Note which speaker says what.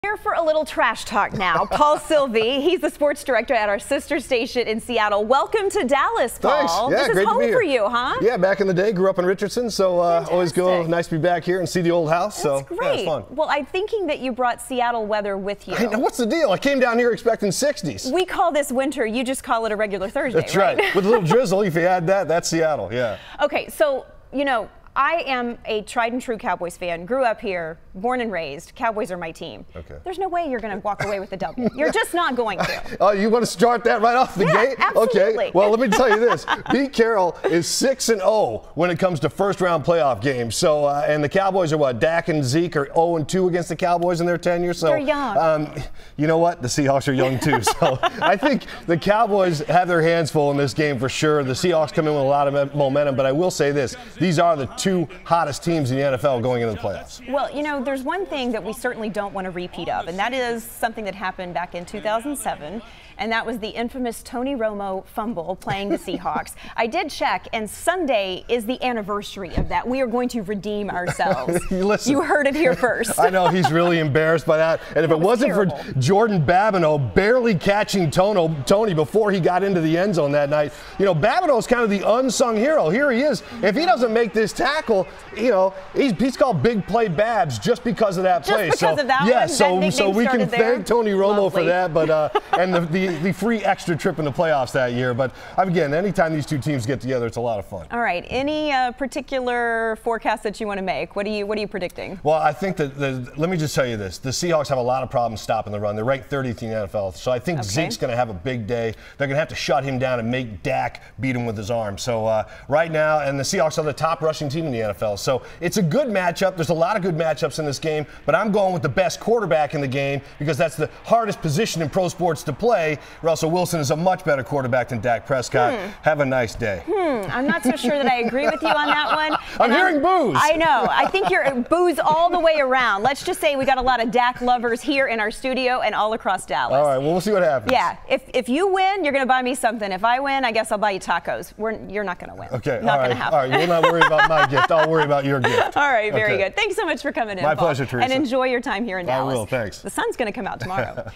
Speaker 1: Here for a little trash talk now. Paul Sylvie, he's the sports director at our sister station in Seattle. Welcome to Dallas, Paul.
Speaker 2: Thanks. Yeah,
Speaker 1: this is
Speaker 2: great
Speaker 1: home
Speaker 2: to be here.
Speaker 1: for you, huh?
Speaker 2: Yeah, back in the day, grew up in Richardson, so always nice to be back here and see the old house.
Speaker 1: That's
Speaker 2: so
Speaker 1: great.
Speaker 2: Yeah, it's fun.
Speaker 1: Well, I'm thinking that you brought Seattle weather with you.
Speaker 2: Hey, now what's the deal? I came down here expecting 60s.
Speaker 1: We call this winter. You just call it a regular Thursday,
Speaker 2: That's right. With a little drizzle, if you add that, that's Seattle. Yeah.
Speaker 1: Okay, so I am a tried and true Cowboys fan. Grew up here, born and raised. Cowboys are my team.
Speaker 2: Okay.
Speaker 1: There's no way you're going to walk away with a W. You're just not going to.
Speaker 2: Oh, you want to start that right off the gate?
Speaker 1: Absolutely.
Speaker 2: Okay. Well, let me tell you this. Pete Carroll is 6-0 when it comes to first-round playoff games. So, and the Cowboys are what? Dak and Zeke are 0-2 against the Cowboys in their tenure. So,
Speaker 1: they're young.
Speaker 2: You know what? The Seahawks are young too. So, I think the Cowboys have their hands full in this game for sure. The Seahawks come in with a lot of momentum, but I will say this: these are the two hottest teams in the NFL going into the playoffs.
Speaker 1: Well, there's one thing that we certainly don't want a repeat of, and that is something that happened back in 2007, and that was the infamous Tony Romo fumble playing the Seahawks. I did check, and Sunday is the anniversary of that. We are going to redeem ourselves.
Speaker 2: Listen,
Speaker 1: you heard it here first.
Speaker 2: I know he's really embarrassed by that, and if it wasn't
Speaker 1: terrible.
Speaker 2: for Jordan Babineau barely catching Tony before he got into the end zone that night, Babineau's kind of the unsung hero. Here he is. If he doesn't make this tackle, he's called Big Play Babs just because of that play.
Speaker 1: Just because of that
Speaker 2: yeah,
Speaker 1: one?
Speaker 2: So we can thank Tony Romo for that, but and the free extra trip in the playoffs that year. But again, anytime these two teams get together, it's a lot of fun.
Speaker 1: All right. Any particular forecast that you want to make? What are you predicting?
Speaker 2: Well, I think that let me just tell you this: the Seahawks have a lot of problems stopping the run. They're ranked 30th in the NFL, so I think Zeke's going to have a big day. They're going to have to shut him down and make Dak beat him with his arm. So right now, and the Seahawks are the top rushing team in the NFL. So it's a good matchup. There's a lot of good matchups in this game, but I'm going with the best quarterback in the game because that's the hardest position in pro sports to play. Russell Wilson is a much better quarterback than Dak Prescott. Have a nice day.
Speaker 1: I'm not so sure that I agree with you on that one.
Speaker 2: I'm hearing boos.
Speaker 1: I know. I think you're boos all the way around. Let's just say we got a lot of Dak lovers here in our studio and all across Dallas.
Speaker 2: All right, well, we'll see what happens.
Speaker 1: Yeah, if you win, you're going to buy me something. If I win, I guess I'll buy you tacos. You're not going to win.
Speaker 2: Okay,
Speaker 1: not
Speaker 2: all
Speaker 1: going
Speaker 2: right.
Speaker 1: to happen.
Speaker 2: All right, you'll not worry about my gift. I'll worry about your gift.
Speaker 1: All right, very good. Thanks so much for coming in,
Speaker 2: My
Speaker 1: Paul.
Speaker 2: pleasure, Teresa.
Speaker 1: And enjoy your time here in Dallas.
Speaker 2: I will, thanks.
Speaker 1: The sun's going to come out tomorrow.